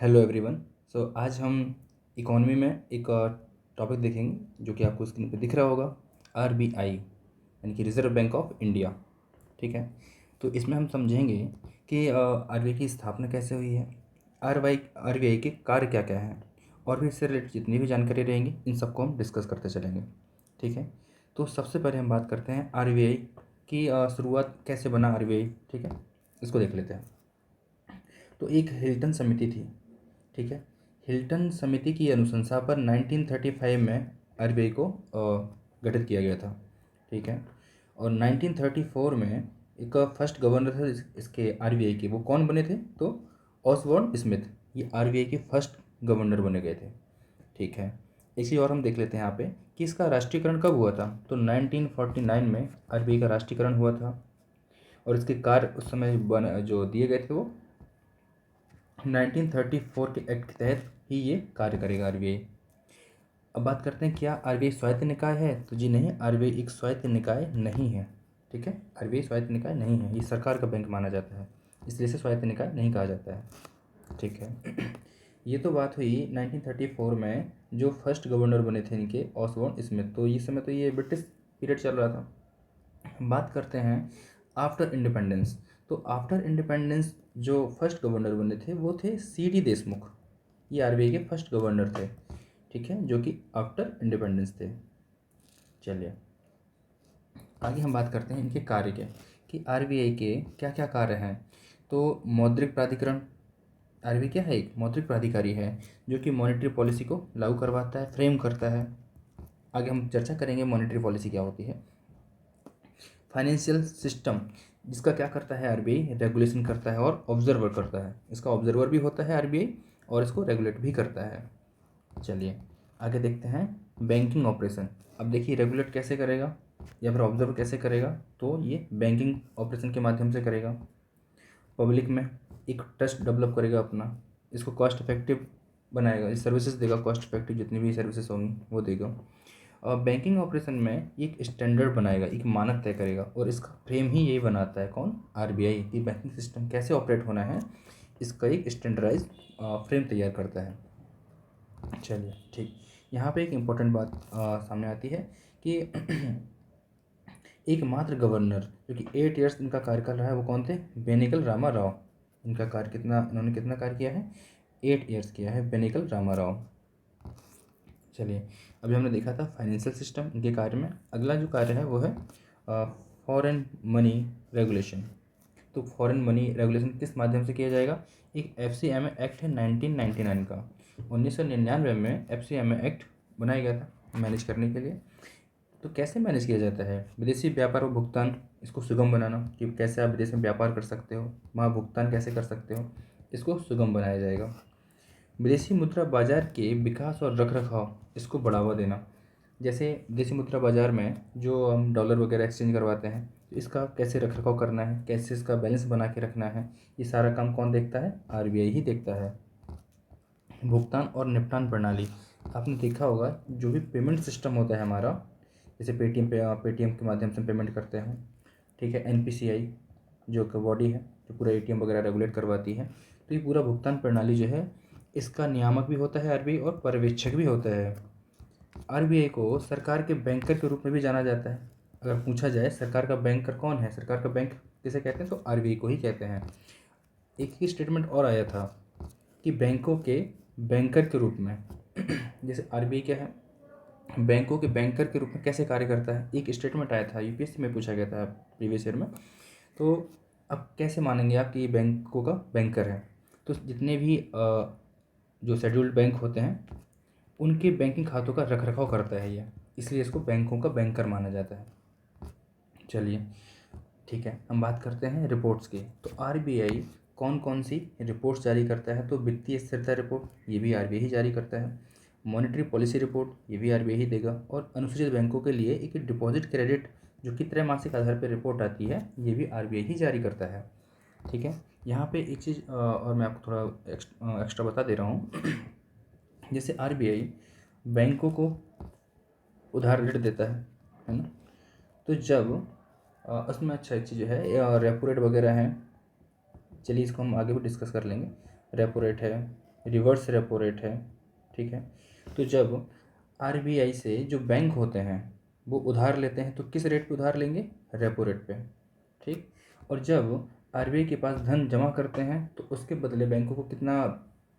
Hello everyone. आज हम economy में एक टॉपिक देखेंगे जो कि आपको स्क्रीन पे दिख रहा होगा। आरबीआई यानी कि रिज़र्व बैंक ऑफ इंडिया। ठीक है, तो इसमें हम समझेंगे कि आरबीआई की स्थापना कैसे हुई है, आरबीआई के कार्य क्या क्या हैं, और भी इससे रिलेटेड जितनी भी जानकारी रहेंगी इन सबको हम डिस्कस करते चलेंगे। ठीक है, तो सबसे पहले हम बात करते हैं आरबीआई की शुरुआत कैसे बना आरबीआई। ठीक है, इसको देख लेते हैं। तो एक हिल्टन समिति थी। ठीक है, हिल्टन समिति की अनुशंसा पर 1935 में आरबीआई को गठित किया गया था। ठीक है, और 1934 में एक फर्स्ट गवर्नर थे इसके आरबीआई के। वो कौन बने थे? तो ऑसबॉर्न स्मिथ, ये आरबीआई के फर्स्ट गवर्नर बने गए थे। ठीक है, एक चीज़ और हम देख लेते हैं यहाँ पे कि इसका राष्ट्रीयकरण कब हुआ था। तो 1949 में आरबीआई का राष्ट्रीयकरण हुआ था, और इसके कार्य उस समय जो दिए गए थे वो 1934 के एक्ट के तहत ही ये कार्य करेगा आरबीआई। अब बात करते हैं क्या आरबीआई स्वायत्त निकाय है? तो जी नहीं, आरबीआई एक स्वायत्त निकाय नहीं है। ठीक है, आरबीआई स्वायत्त निकाय नहीं है, ये सरकार का बैंक माना जाता है, इसलिए इसे स्वायत्त निकाय नहीं कहा जाता है। ठीक है, ये तो बात हुई 1934 में जो फर्स्ट गवर्नर बने थे इनके, ऑसबॉर्न स्मिथ। तो इस समय तो ये ब्रिटिश पीरियड चल रहा था। बात करते हैं आफ्टर इंडिपेंडेंस। तो आफ्टर इंडिपेंडेंस जो फर्स्ट गवर्नर बने थे वो थे सीडी देशमुख। ये आरबीआई के फर्स्ट गवर्नर थे। ठीक है, जो कि आफ्टर इंडिपेंडेंस थे। चलिए आगे हम बात करते हैं इनके कार्य के, कि आरबीआई के क्या क्या कार्य हैं। तो मौद्रिक प्राधिकरण, आरबीआई क्या है? एक मौद्रिक प्राधिकारी है जो कि मॉनेटरी पॉलिसी को लागू करवाता है, फ्रेम करता है। आगे हम चर्चा करेंगे मॉनेटरी पॉलिसी क्या होती है। फाइनेंशियल सिस्टम, जिसका क्या करता है आरबीआई? रेगुलेशन करता है और ऑब्जर्वर करता है। इसका ऑब्जर्वर भी होता है आरबीआई और इसको रेगुलेट भी करता है। चलिए आगे देखते हैं बैंकिंग ऑपरेशन। अब देखिए रेगुलेट कैसे करेगा या फिर ऑब्जर्व कैसे करेगा? तो ये बैंकिंग ऑपरेशन के माध्यम से करेगा। पब्लिक में एक ट्रस्ट डेवलप करेगा अपना, इसको कॉस्ट इफेक्टिव बनाएगा, इस सर्विसेज देगा, कॉस्ट इफेक्टिव जितनी भी सर्विसेज होंगी वो देगा। और बैंकिंग ऑपरेशन में एक स्टैंडर्ड बनाएगा, एक मानक तय करेगा, और इसका फ्रेम ही यही बनाता है कौन? आरबीआई। कि बैंकिंग सिस्टम कैसे ऑपरेट होना है, इसका एक स्टैंडर्डाइज फ्रेम तैयार करता है। चलिए ठीक, यहाँ पे एक इम्पोर्टेंट बात सामने आती है कि एकमात्र गवर्नर जो कि 8 ईयर्स इनका कार्यकाल रहा है वो कौन थे? बेनिकल रामा राव। इनका कार्य कितना, इन्होंने कितना कार्य किया है? 8 ईयर्स किया है बेनिकल रामा राव। चलिए अभी हमने देखा था फाइनेंशियल सिस्टम इनके कार्य में। अगला जो कार्य है वो है फॉरेन मनी रेगुलेशन। तो फॉरेन मनी रेगुलेशन किस माध्यम से किया जाएगा? एक एफसीएमए एक्ट है 1999 का। 1999 में एफसीएमए एक्ट बनाया गया था मैनेज करने के लिए। तो कैसे मैनेज किया जाता है? विदेशी व्यापार और भुगतान, इसको सुगम बनाना, कि कैसे आप विदेश में व्यापार कर सकते हो, वहाँ भुगतान कैसे कर सकते हो, इसको सुगम बनाया जाएगा। विदेशी मुद्रा बाजार के विकास और रखरखाव, इसको बढ़ावा देना। जैसे विदेशी मुद्रा बाजार में जो हम डॉलर वगैरह एक्सचेंज करवाते हैं, तो इसका कैसे रखरखाव करना है, कैसे इसका बैलेंस बना के रखना है, ये सारा काम कौन देखता है? आरबीआई ही देखता है। भुगतान और निपटान प्रणाली, आपने देखा होगा जो भी पेमेंट सिस्टम होता है हमारा, जैसे पेटीएम के माध्यम से पेमेंट करते हैं। ठीक है, एनपीसीआई जो कि बॉडी है जो पूरा एटीएम वगैरह रेगुलेट करवाती है। तो ये पूरा भुगतान प्रणाली जो है इसका नियामक भी होता है आरबीआई और पर्यवेक्षक भी होता है। आरबीआई को सरकार के बैंकर के रूप में भी जाना जाता है। अगर पूछा जाए सरकार का बैंकर कौन है, सरकार का बैंक किसे कहते हैं, तो आरबीआई को ही कहते हैं। एक ही स्टेटमेंट और आया था कि बैंकों के बैंकर के रूप में जैसे आरबीआई क्या है, बैंकों के बैंकर के रूप में कैसे कार्य करता है, एक स्टेटमेंट आया था, यूपीएससी में पूछा गया था प्रीवियस ईयर में। तो अब कैसे मानेंगे आप कि ये बैंकों का बैंकर है? तो जितने भी जो शेड्यूल्ड बैंक होते हैं उनके बैंकिंग खातों का रखरखाव करता है ये, इसलिए इसको बैंकों का बैंकर माना जाता है। चलिए ठीक है, हम बात करते हैं रिपोर्ट्स की। तो आरबीआई कौन कौन सी रिपोर्ट्स जारी करता है? तो वित्तीय स्थिरता रिपोर्ट, ये भी आरबीआई ही जारी करता है। मॉनेटरी पॉलिसी रिपोर्ट, ये भी आरबीआई ही देगा। और अनुसूचित बैंकों के लिए एक डिपॉजिट क्रेडिट जो कि त्रैमासिक आधार पर रिपोर्ट आती है, ये भी आरबीआई ही जारी करता है। ठीक है, यहाँ पे एक चीज़ और मैं आपको थोड़ा एक्स्ट्रा बता दे रहा हूँ। जैसे आरबीआई बैंकों को उधार ऋण देता है ना? तो जब उसमें अच्छा एक चीज़ है रेपो रेट वगैरह है, चलिए इसको हम आगे भी डिस्कस कर लेंगे। रेपो रेट है, रिवर्स रेपो रेट है, ठीक है। तो जब आरबीआई से जो बैंक होते हैं वो उधार लेते हैं तो किस रेट पे उधार लेंगे? रेपो रेट पे, ठीक। और जब आरबीआई के पास धन जमा करते हैं तो उसके बदले बैंकों को कितना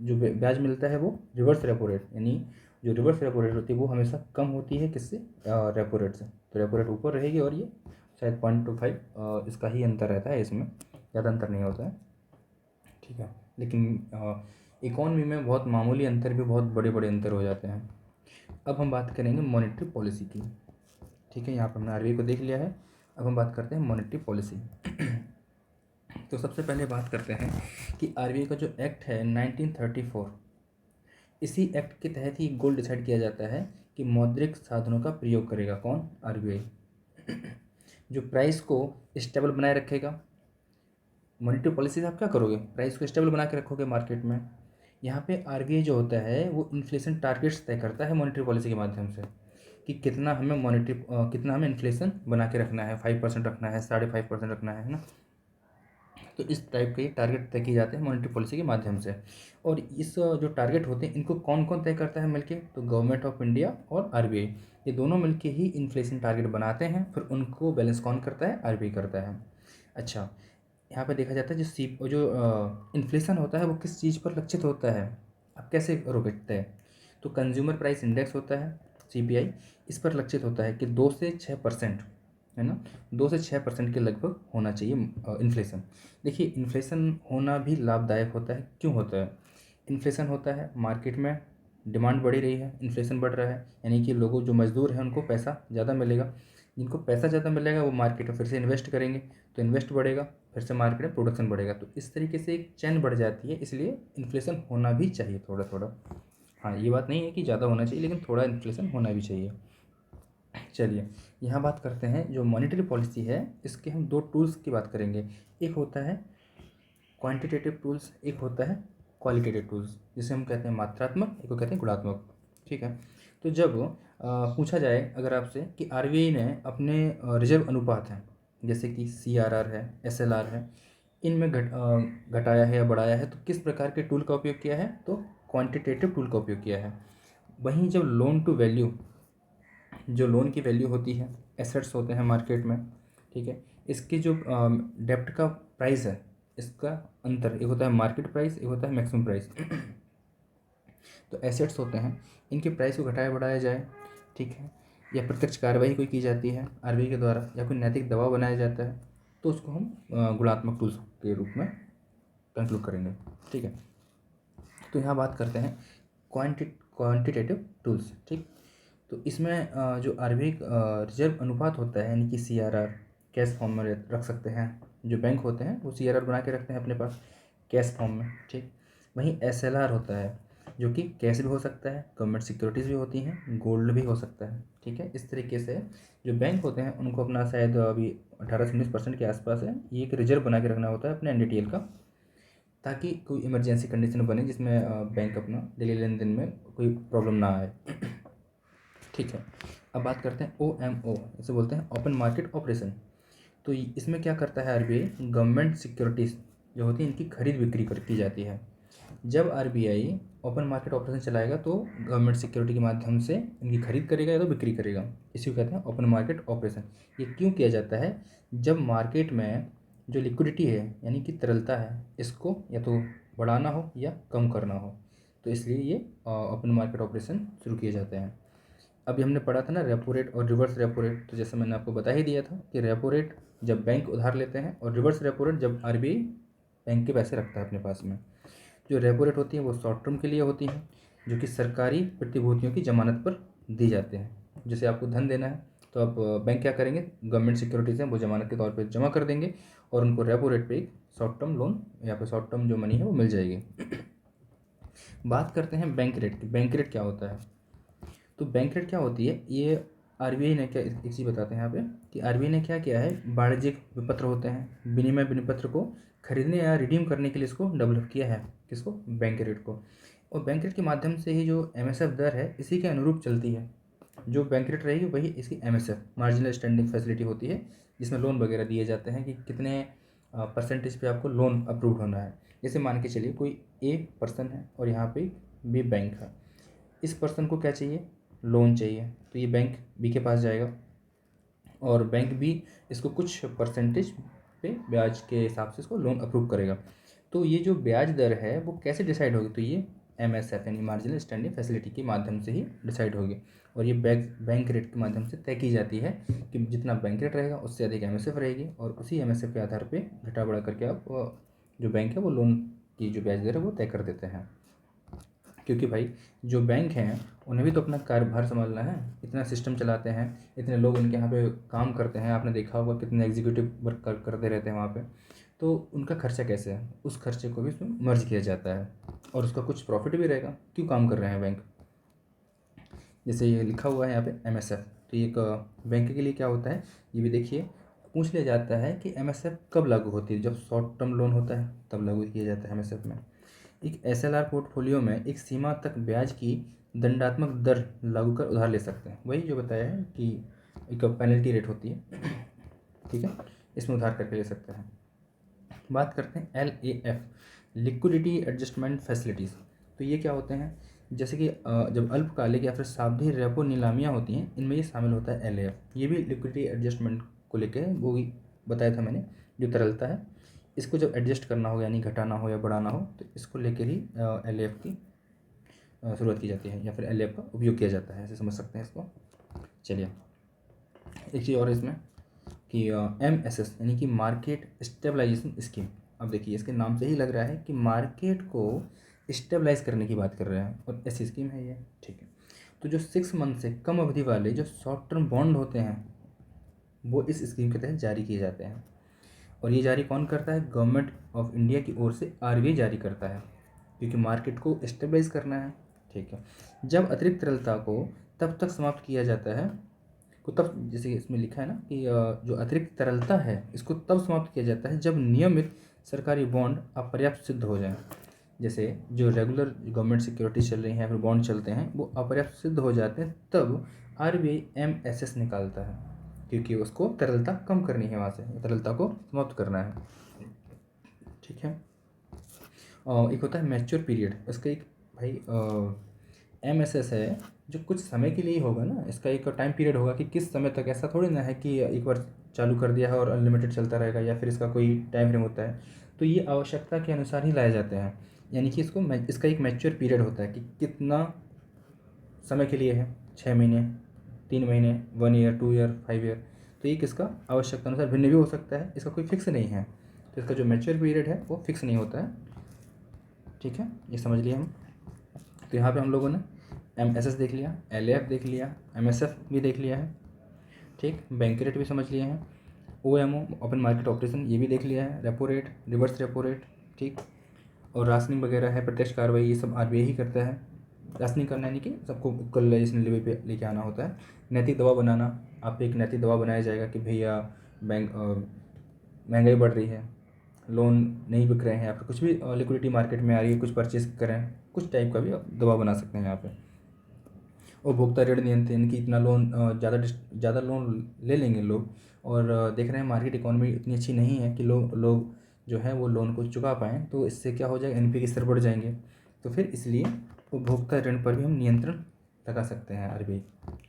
जो ब्याज मिलता है वो रिवर्स रेपो रेट, यानी जो रिवर्स रेपो रेट होती है वो हमेशा कम होती है किससे? रेपो रेट से। तो रेपो रेट ऊपर रहेगी और ये शायद 0.25 इसका ही अंतर रहता है, इसमें ज़्यादा अंतर नहीं होता है, ठीक है। लेकिन इकॉनमी में बहुत मामूली अंतर भी बहुत बड़े बड़े अंतर हो जाते हैं। अब हम बात करेंगे मॉनेटरी पॉलिसी की, ठीक है। यहाँ पर हमने आरबीआई को देख लिया है, अब हम बात करते हैं मॉनेटरी पॉलिसी। तो सबसे पहले बात करते हैं कि आरबीआई का जो एक्ट है 1934, इसी एक्ट के तहत ही गोल डिसाइड किया जाता है कि मौद्रिक साधनों का प्रयोग करेगा कौन? आरबीआई। जो प्राइस को स्टेबल बनाए रखेगा। मॉनेटरी पॉलिसी से आप क्या करोगे? प्राइस को स्टेबल बना के रखोगे मार्केट में। यहाँ पे आरबीआई जो होता है वो इन्फ्लेशन टारगेट्स तय करता है मॉनेटरी पॉलिसी के माध्यम से, कि कितना हमें इन्फ्लेशन बना के रखना है, 5% रखना है, 5.5% रखना है ना। तो इस टाइप के टारगेट तय किए जाते हैं मॉनेटरी पॉलिसी के माध्यम से। और इस जो टारगेट होते हैं इनको कौन कौन तय करता है मिलके? तो गवर्नमेंट ऑफ इंडिया और आरबीआई, ये दोनों मिलके ही इन्फ्लेशन टारगेट बनाते हैं, फिर उनको बैलेंस कौन करता है? आरबीआई करता है। अच्छा, यहाँ पे देखा जाता है जो इन्फ्लेशन होता है वो किस चीज़ पर लक्षित होता है? आप कैसे रोकते हैं? तो कंज्यूमर प्राइस इंडेक्स होता है, सीपीआई, इस पर लक्षित होता है कि 2 से 6%, है ना, 2 से 6% के लगभग होना चाहिए इन्फ्लेशन। देखिए, इन्फ्लेशन होना भी लाभदायक होता है। क्यों होता है? इन्फ्लेशन होता है मार्केट में डिमांड बढ़ी रही है, इन्फ्लेशन बढ़ रहा है, यानी कि लोगों जो मजदूर हैं उनको पैसा ज़्यादा मिलेगा। जिनको पैसा ज़्यादा मिलेगा वो मार्केट में फिर से इन्वेस्ट करेंगे, तो इन्वेस्ट बढ़ेगा, फिर से मार्केट में प्रोडक्शन बढ़ेगा। तो इस तरीके से एक चैन बढ़ जाती है, इसलिए इन्फ्लेशन होना भी चाहिए थोड़ा थोड़ा। हाँ, ये बात नहीं है कि ज़्यादा होना चाहिए, लेकिन थोड़ा इन्फ्लेशन होना भी चाहिए। चलिए, यहाँ बात करते हैं जो मॉनेटरी पॉलिसी है इसके हम दो टूल्स की बात करेंगे। एक होता है क्वांटिटेटिव टूल्स, एक होता है क्वालिटेटिव टूल्स, जिसे हम कहते हैं मात्रात्मक, एक को कहते हैं गुणात्मक, ठीक है। तो जब पूछा जाए अगर आपसे कि आरबीआई ने अपने रिजर्व अनुपात हैं, जैसे कि सीआरआर है, एसएलआर है, इनमें घटाया है या बढ़ाया है, तो किस प्रकार के टूल का उपयोग किया है? तो क्वांटिटेटिव टूल का उपयोग किया है। वहीं जब लोन टू वैल्यू, जो लोन की वैल्यू होती है, एसेट्स होते हैं मार्केट में, ठीक है, इसकी जो डेप्ट का प्राइस है, इसका अंतर, एक होता है मार्केट प्राइस, एक होता है मैक्सिमम प्राइस। तो एसेट्स होते हैं, इनके प्राइस को घटाया बढ़ाया जाए, ठीक है, या प्रत्यक्ष कार्रवाई कोई की जाती है आरबीआई के द्वारा, या कोई नैतिक दबाव बनाया जाता है, तो उसको हम गुणात्मक टूल्स के रूप में कंक्लूड करेंगे, ठीक है। तो यहाँ बात करते हैं क्वांटिटेटिव टूल्स, ठीक। तो इसमें जो आरबीआई रिजर्व अनुपात होता है, यानी कि सीआरआर, कैश फॉर्म में रख सकते हैं। जो बैंक होते हैं वो सीआरआर बना के रखते हैं अपने पास कैश फॉर्म में, ठीक। वहीं एसएलआर होता है, जो कि कैश भी हो सकता है, गवर्नमेंट सिक्योरिटीज़ भी होती हैं, गोल्ड भी हो सकता है, ठीक है। इस तरीके से जो बैंक होते हैं उनको अपना शायद अभी 18 से 19% के आसपास है, ये एक रिजर्व बना के रखना होता है अपने एनडीटीएल का, ताकि कोई इमरजेंसी कंडीशन बने जिसमें बैंक अपना डेली लेन देन में कोई प्रॉब्लम ना आए, ठीक है। अब बात करते हैं OMO, इसे बोलते हैं ओपन मार्केट ऑपरेशन। तो इसमें क्या करता है आरबीआई? गवर्नमेंट सिक्योरिटीज़ जो होती है इनकी खरीद बिक्री की जाती है। जब आरबीआई ओपन मार्केट ऑपरेशन चलाएगा तो गवर्नमेंट सिक्योरिटी के माध्यम से इनकी खरीद करेगा या तो बिक्री करेगा, इसी को कहते हैं ओपन मार्केट ऑपरेशन। ये क्यों किया जाता है? जब मार्केट में जो लिक्विडिटी है, यानी कि तरलता है, इसको या तो बढ़ाना हो या कम करना हो, तो इसलिए ये ओपन मार्केट ऑपरेशन शुरू किए जाते हैं। अभी हमने पढ़ा था ना रेपो रेट और रिवर्स रेपो रेट, तो जैसे मैंने आपको बता ही दिया था कि रेपो रेट जब बैंक उधार लेते हैं और रिवर्स रेपो रेट जब आरबीआई बैंक के पैसे रखता है अपने पास में। जो रेपो रेट होती है वो शॉर्ट टर्म के लिए होती हैं, जो कि सरकारी प्रतिभूतियों की जमानत पर दी जाते हैं। जैसे आपको धन देना है तो आप बैंक क्या करेंगे? गवर्नमेंट सिक्योरिटीज़ हैं वो जमानत के तौर पर जमा कर देंगे और उनको रेपो रेट पे एक शॉर्ट टर्म लोन या फिर शॉर्ट टर्म जो मनी है वो मिल जाएगी। बात करते हैं बैंक रेट की। बैंक रेट क्या होता है? तो बैंक रेट क्या होती है? ये आरबीआई ने क्या, एक चीज़ बताते हैं यहाँ पे कि आरबीआई ने क्या किया है, वाणिज्यिक विपत्र होते हैं, विनिमय विनिपत्र को खरीदने या रिडीम करने के लिए इसको डेवलप किया है। किसको? बैंक रेट को। और बैंक रेट के माध्यम से ही जो एमएसएफ दर है इसी के अनुरूप चलती है। जो बैंक रेट रहेगी वही इसकी एमएसएफ, मार्जिनल स्टैंडिंग फैसिलिटी होती है, जिसमें लोन वगैरह दिए जाते हैं कि कितने परसेंटेज पे आपको लोन अप्रूव होना है। जैसे मान के चलिए कोई ए पर्सन है और यहाँ पे बी बैंक है। इस पर्सन को क्या चाहिए, लोन चाहिए, तो ये बैंक बी के पास जाएगा और बैंक भी इसको कुछ परसेंटेज पे ब्याज के हिसाब से इसको लोन अप्रूव करेगा। तो ये जो ब्याज दर है वो कैसे डिसाइड होगी, तो ये MSF यानी मार्जिनल स्टैंडिंग फैसिलिटी के माध्यम से ही डिसाइड होगी। और ये बैंक रेट के माध्यम से तय की जाती है कि जितना बैंक रेट रहेगा उससे अधिक MSF रहेगी, और उसी MSF के आधार पर घटा बढ़ा करके आप जो बैंक है वो लोन की जो ब्याज दर है वो तय कर देते हैं। क्योंकि भाई जो बैंक हैं उन्हें भी तो अपना कार्यभार संभालना है, इतना सिस्टम चलाते हैं, इतने लोग उनके यहाँ पे काम करते हैं, आपने देखा होगा कितने एग्जीक्यूटिव वर्क करते रहते हैं वहाँ पे, तो उनका खर्चा कैसे है, उस खर्चे को भी इसमें मर्ज किया जाता है और उसका कुछ प्रॉफिट भी रहेगा। क्यों काम कर रहे हैं बैंक, जैसे ये लिखा हुआ है यहाँ पे MSF, तो ये एक बैंक के लिए क्या होता है ये भी देखिए, पूछ लिया जाता है कि MSF कब लागू होती है, जब शॉर्ट टर्म लोन होता है तब लागू किया जाता है MSF में। एक SLR पोर्टफोलियो में एक सीमा तक ब्याज की दंडात्मक दर लागू कर उधार ले सकते हैं, वही जो बताया है कि एक पेनल्टी रेट होती है, ठीक है, इसमें उधार करके ले सकते हैं। बात करते हैं LAF, लिक्विडिटी एडजस्टमेंट फैसिलिटीज़। तो ये क्या होते हैं, जैसे कि जब अल्पकालिक या फिर सावधि रेपो नीलामियाँ होती हैं, इनमें ये शामिल होता है LAF। ये भी लिक्विडिटी एडजस्टमेंट को लेकर वो भी बताया था मैंने, जो तरलता है इसको जब एडजस्ट करना हो यानी घटाना हो या बढ़ाना हो तो इसको लेकर ही LAF की शुरुआत की जाती है या फिर LAF का उपयोग किया जाता है, ऐसे समझ सकते हैं इसको। चलिए एक चीज़ और है इसमें कि MSS यानी कि मार्केट स्टेबलाइजेशन स्कीम। अब देखिए इसके नाम से ही लग रहा है कि मार्केट को स्टेबलाइज करने की बात कर रहे हैं और ऐसी स्कीम है ये, ठीक है। तो जो 6 मंथ से कम अवधि वाले जो शॉर्ट टर्म बॉन्ड होते हैं वो इस स्कीम के तहत जारी किए जाते हैं, और ये जारी कौन करता है, गवर्नमेंट ऑफ इंडिया की ओर से RBI जारी करता है, क्योंकि मार्केट को स्टेबलाइज करना है, ठीक है। जब अतिरिक्त तरलता को तब तक समाप्त किया जाता है को तब, जैसे इसमें लिखा है ना कि जो अतिरिक्त तरलता है इसको तब समाप्त किया जाता है जब नियमित सरकारी बॉन्ड अपर्याप्त सिद्ध हो जाए। जैसे जो रेगुलर गवर्नमेंट सिक्योरिटीज चल रही हैं या फिर बॉन्ड चलते हैं वो अपर्याप्त सिद्ध हो जाते हैं, तब RBI MSS निकालता है, क्योंकि उसको तरलता कम करनी है, वहाँ से तरलता को समाप्त करना है, ठीक है। एक होता है मैच्योर पीरियड, इसका एक भाई MSS है जो कुछ समय के लिए ही होगा ना, इसका एक टाइम पीरियड होगा कि किस समय तक, ऐसा थोड़ी ना है कि एक बार चालू कर दिया है और अनलिमिटेड चलता रहेगा, या फिर इसका कोई टाइम फ्रेम होता है। तो ये आवश्यकता के अनुसार ही लाए जाते हैं, यानी कि इसका एक मैच्योर पीरियड होता है कि कितना समय के लिए है, 6 महीने, 3 महीने, 1 ईयर, 2 ईयर, 5 ईयर। तो ये किसका आवश्यकता अनुसार भिन्न भी हो सकता है, इसका कोई फिक्स नहीं है। तो इसका जो मैच्योर पीरियड है वो फिक्स नहीं होता है, ठीक है, ये समझ लिया हम। तो यहाँ पे हम लोगों ने MSS देख लिया, LAF देख लिया, MSF भी देख लिया है, ठीक, बैंक रेट भी समझ लिए हैं, OMO ओपन मार्केट ऑपरेशन ये भी देख लिया है, repo rate, reverse repo rate, ठीक, और राशनिंग वगैरह है, प्रत्यक्ष कार्रवाई, ये सब RBI ही करता है। राशनिंग करना यानी कि सबको इक्वलाइजेशन लेवल पे लेके आना होता है। नैतिक दबाव बनाना, आप पे एक नैतिक दबाव बनाया जाएगा कि भैया बैंक महंगाई बढ़ रही है, लोन नहीं बिक रहे हैं, या फिर कुछ भी लिक्विडिटी मार्केट में आ रही है, कुछ परचेज करें, कुछ टाइप का भी आप दबाव बना सकते हैं यहाँ पे। उपभोक्ता ऋण नियंत्रण कि इतना लोन ज़्यादा लोन ले लेंगे लोग, और देख रहे हैं मार्केट इकोनॉमी इतनी अच्छी नहीं है कि लोग जो है वो लोन को चुका पाएँ, तो इससे क्या हो जाएगा, NPA के स्तर बढ़ जाएंगे। तो फिर इसलिए उपभोक्ता ऋण पर भी हम नियंत्रण लगा सकते हैं, RBI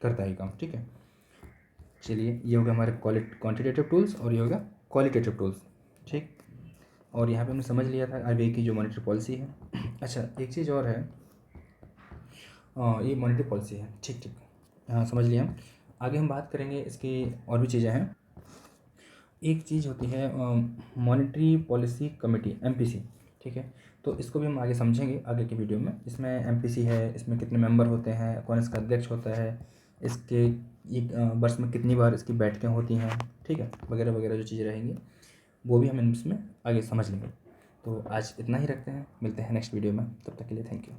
करता है काम, ठीक है। चलिए ये हो गया हमारे क्वांटिटेटिव टूल्स और ये हो गया क्वालिटेटिव टूल्स, ठीक। और यहाँ पे हमने समझ लिया था RBI की जो मॉनेटरी पॉलिसी है। अच्छा एक चीज़ और है, ये मॉनेटरी पॉलिसी है, ठीक ठीक, हाँ समझ लिया हम। आगे हम बात करेंगे इसकी और भी चीज़ें हैं। एक चीज़ होती है मॉनेटरी पॉलिसी कमेटी, MPC, ठीक है। तो इसको भी हम आगे समझेंगे आगे की वीडियो में। इसमें MPC है, इसमें कितने मेंबर होते हैं, कौन इसका अध्यक्ष होता है, इसके एक वर्ष में कितनी बार इसकी बैठकें होती हैं, ठीक है, वगैरह वगैरह जो चीज़ें रहेंगी वो भी हम इसमें आगे समझ लेंगे। तो आज इतना ही रखते हैं, मिलते हैं नेक्स्ट वीडियो में, तब तक के लिए थैंक यू।